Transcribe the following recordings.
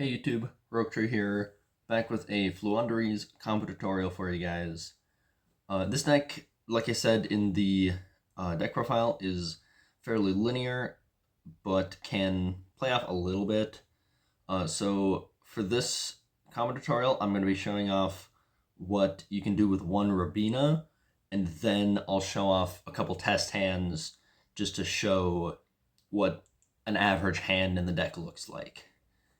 Hey YouTube, Roketree here, back with a Floowandereeze combo tutorial for you guys. This deck, like I said in the deck profile, is fairly linear, but can play off a little bit. So for this combo tutorial, I'm going to be showing off what you can do with one Rabina, and then I'll show off a couple test hands just to show what an average hand in the deck looks like.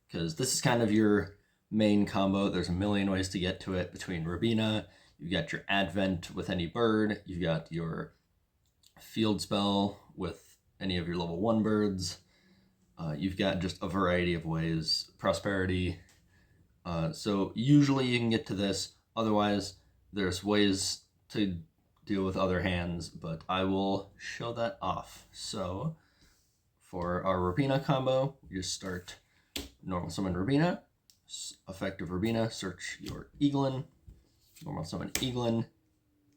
Because this is kind of your main combo. There's a million ways to get to it between Rabina. You've got your Advent with any bird. You've got your field spell with any of your level 1 birds. You've got just a variety of ways. Prosperity. So usually you can get to this. Otherwise, there's ways to deal with other hands, but I will show that off. So for our Rabina combo, you just start normal summon Rabina, effective Rabina, search your Eaglin, normal summon Eaglin,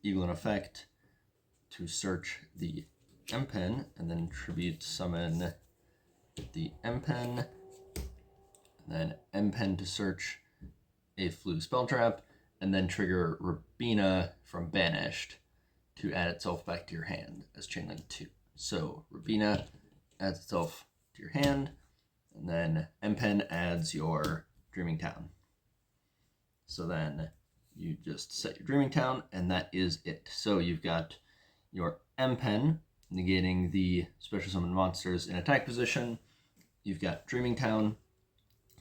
Eaglin effect to search the M-Pen, and then tribute summon the M-Pen, and then M-Pen to search a Flu spell trap, and then trigger Rabina from Banished to add itself back to your hand as Chainlink 2. So Rabina adds itself to your hand, and then M-Pen adds your Dreaming Town. So then you just set your Dreaming Town, and that is it. So you've got your M-Pen negating the special summon monsters in attack position. You've got Dreaming Town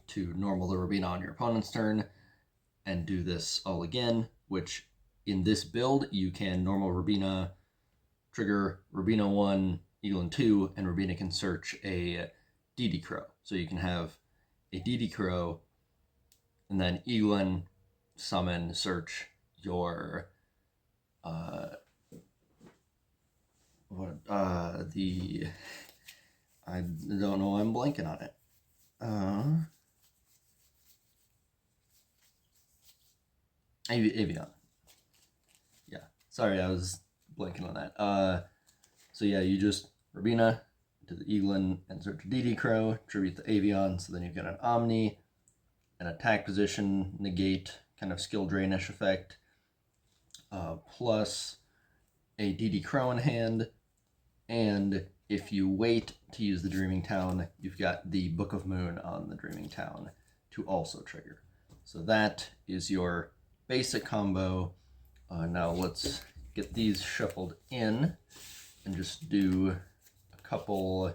to normal the Rabina on your opponent's turn, and do this all again, which in this build you can normal Rabina, trigger Rabina 1, Eaglin 2, and Rabina can search a DD Crow. So you can have a DD Crow, and then Eaglin summon, search your I don't know, I'm blanking on it. Avian. Yeah, sorry, I was blanking on that. So yeah, you just Rabina to the Eaglin and search DD Crow, tribute the Avian, so then you get an Omni, an attack position, negate, kind of skill drainish effect, plus a DD Crow in hand, and if you wait to use the Dreaming Town, you've got the Book of Moon on the Dreaming Town to also trigger. So that is your basic combo. Now let's get these shuffled in and just do couple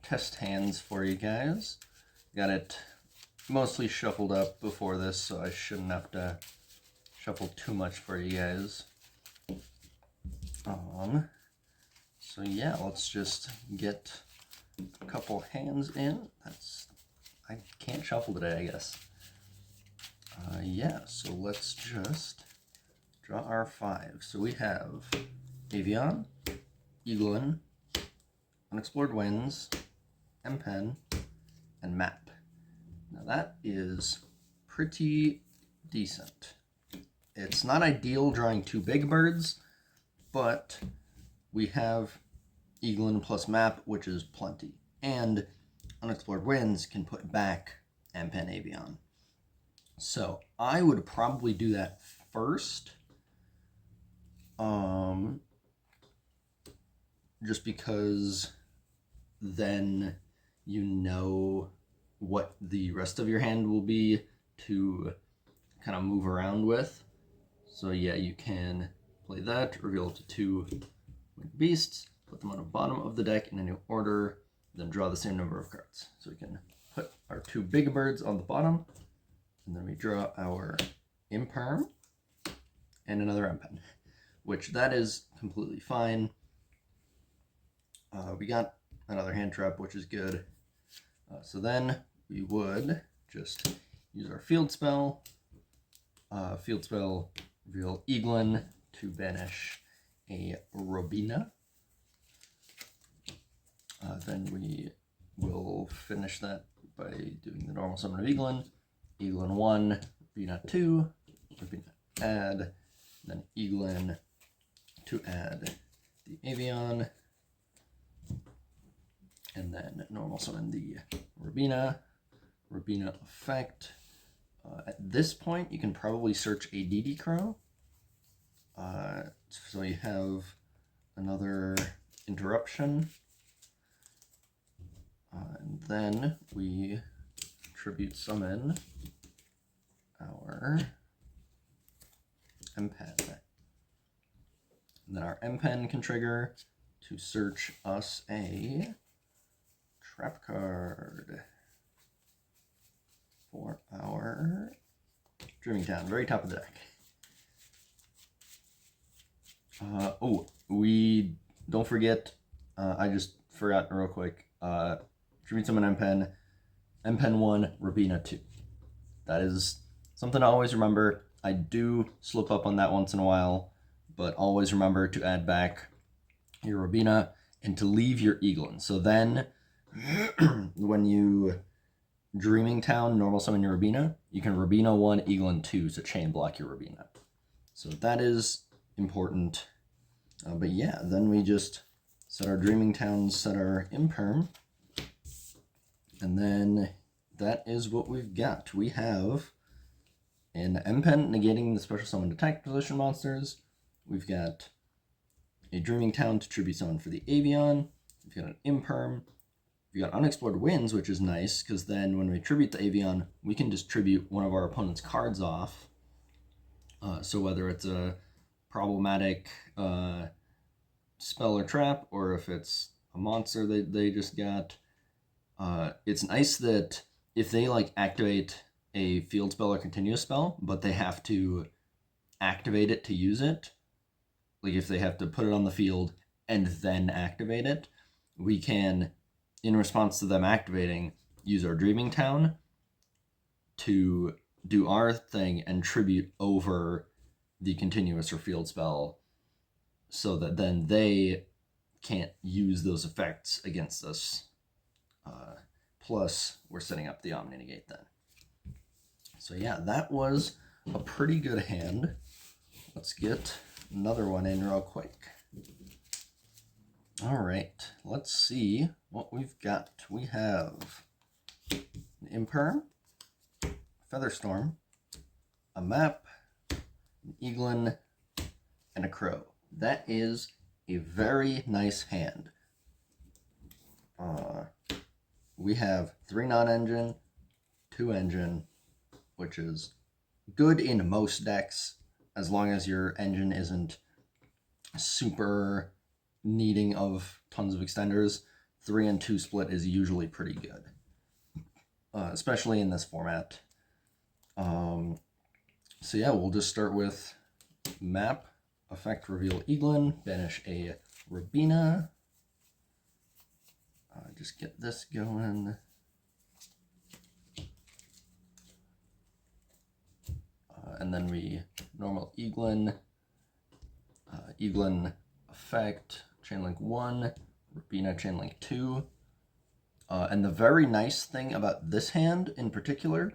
test hands for you guys. Got it mostly shuffled up before this, so I shouldn't have to shuffle too much for you guys. So yeah, let's just get a couple hands in. I can't shuffle today, I guess. Yeah, so let's just draw our 5. So we have Avian, Eaglin, Unexplored Winds, M-Pen, and Map. Now that is pretty decent. It's not ideal drawing 2 big birds, but we have Eaglin plus Map, which is plenty. And Unexplored Winds can put back M-Pen Avian. So I would probably do that first. Just because then you know what the rest of your hand will be to kind of move around with. So yeah, you can play that, reveal it to 2 beasts, put them on the bottom of the deck in a new order, then draw the same number of cards. So we can put our 2 big birds on the bottom, and then we draw our Imperm and another M-Pen, which that is completely fine. We got another hand trap, which is good. So then we would just use our field spell. Reveal Eaglin to banish a Rabina. Then we will finish that by doing the normal summon of Eaglin. Eaglin 1, Rabina 2, Rabina add, then Eaglin to add the Avian, and then normal summon the Rabina, Robina effect. At this point, you can probably search a DD Crow. So you have another interruption. And then we tribute summon our M-Pen. And then our M-Pen can trigger to search us a trap card for our Dreaming Town, very top of the deck. Oh, we don't forget, I just forgot real quick, tribute summon M-Pen, M-Pen 1, Robina 2. That is something to always remember. I do slip up on that once in a while, but always remember to add back your Robina and to leave your Eaglin. So then, when you Dreaming Town normal summon your Robina, you can Robina 1, Eaglin 2 to chain block your Robina. So that is important. But yeah, then we just set our Dreaming Town, set our Imperm, and then that is what we've got. We have an M-Pen negating the special summon attack position monsters. We've got a Dreaming Town to tribute summon for the Avian. We've got an Imperm. We've got Unexplored Winds, which is nice, because then when we tribute the Avian, we can just tribute one of our opponent's cards off. So whether it's a problematic spell or trap, or if it's a monster that they just got, it's nice that if they like activate a field spell or continuous spell, but they have to activate it to use it, like if they have to put it on the field and then activate it, we can, in response to them activating, use our Dreaming Town to do our thing and tribute over the continuous or field spell, so that then they can't use those effects against us. Plus, we're setting up the Omni Negate then. So yeah, that was a pretty good hand. Let's get another one in real quick. All right, let's see what we've got. We have an Imperm, Featherstorm, a map, an Eaglin, and a Crow. That is a very nice hand. We have 3 non-engine, 2 engine, which is good in most decks, as long as your engine isn't super needing of tons of extenders. 3 and 2 split is usually pretty good, especially in this format. So yeah, we'll just start with map, effect, reveal Eaglin, banish a Robina. Just get this going. And then we normal Eaglin, Eaglin effect, chainlink 1, Robina chainlink 2. And the very nice thing about this hand in particular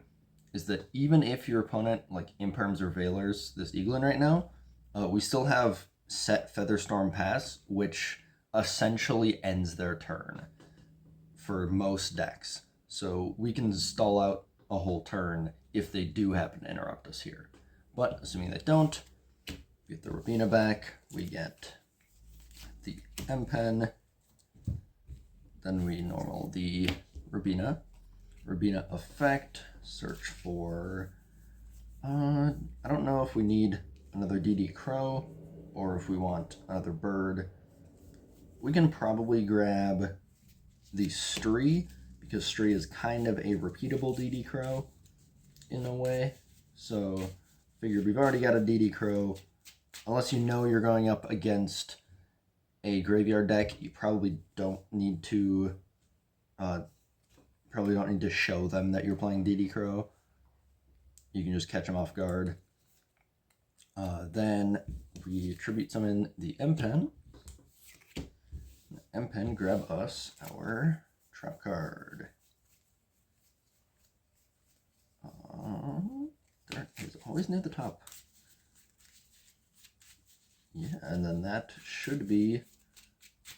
is that even if your opponent like Imperms or Veilers this Eaglin right now, we still have set Featherstorm Pass, which essentially ends their turn for most decks. So we can stall out a whole turn if they do happen to interrupt us here. But assuming they don't, we get the Robina back, we get the M-Pen, then we normal the Robina. Robina effect, search for, I don't know if we need another DD Crow or if we want another bird. We can probably grab the Stree, because Stree is kind of a repeatable DD Crow in a way. So figured we've already got a DD Crow. Unless you know you're going up against a graveyard deck, you probably don't need to show them that you're playing DD Crow. You can just catch them off guard. Then we tribute summon the M-Pen. M-Pen, grab us our trap card. There is always near the top. Yeah, and then that should be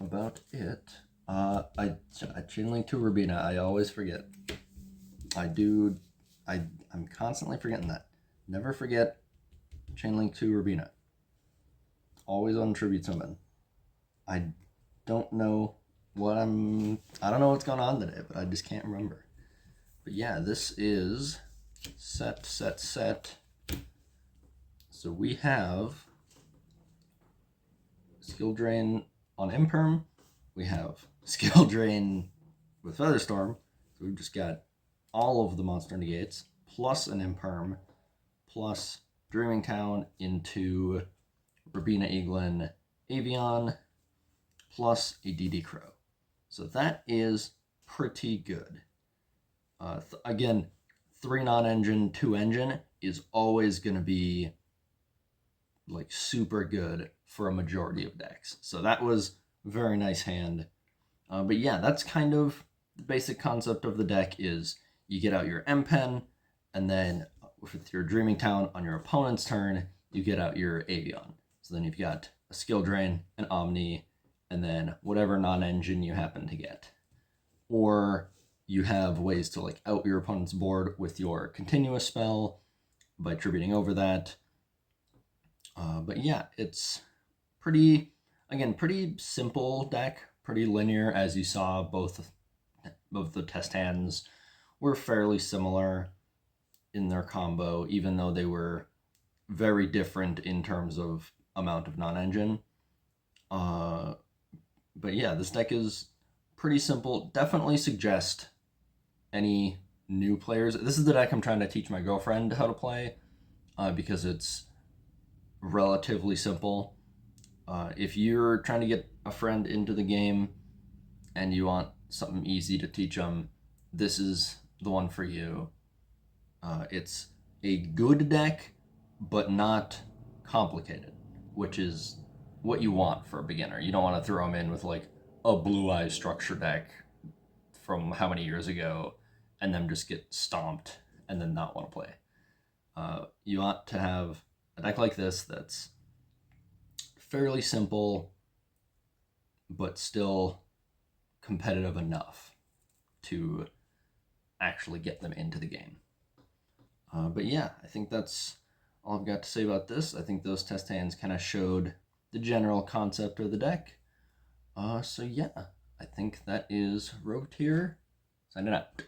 about it. I chainlink to Robina. I always forget. I'm constantly forgetting that. Never forget Chainlink 2 Rubina. Always on Tribute Summon. I don't know I don't know what's going on today, but I just can't remember. But yeah, this is set. So we have Skill Drain on Imperm. We have Skill Drain with Featherstorm. So we've just got all of the monster negates, plus an Imperm, plus Dreaming Town into Rubina Eaglin Avion, plus a DD Crow. So that is pretty good. Again, 3 non-engine, 2 engine is always going to be like super good for a majority of decks. So that was a very nice hand. But yeah, that's kind of the basic concept of the deck is you get out your M-Pen, and then with your Dreaming Town on your opponent's turn, you get out your Avion. So then you've got a Skill Drain, an Omni, and then whatever non-engine you happen to get. Or you have ways to like out your opponent's board with your continuous spell by tributing over that. But yeah, it's pretty simple deck, pretty linear, as you saw. Both of the test hands were fairly similar in their combo, even though they were very different in terms of amount of non-engine. But yeah, this deck is pretty simple. Definitely suggest any new players. This is the deck I'm trying to teach my girlfriend how to play because it's relatively simple. If you're trying to get a friend into the game and you want something easy to teach them, this is the one for you. It's a good deck, but not complicated, which is what you want for a beginner. You don't want to throw them in with like a Blue Eyes structure deck from how many years ago and then just get stomped and then not want to play. You want to have a deck like this that's fairly simple, but still competitive enough to actually get them into the game. But yeah, I think that's all I've got to say about this. I think those test hands kind of showed the general concept of the deck. So yeah, I think that is Rogue Tier signing out.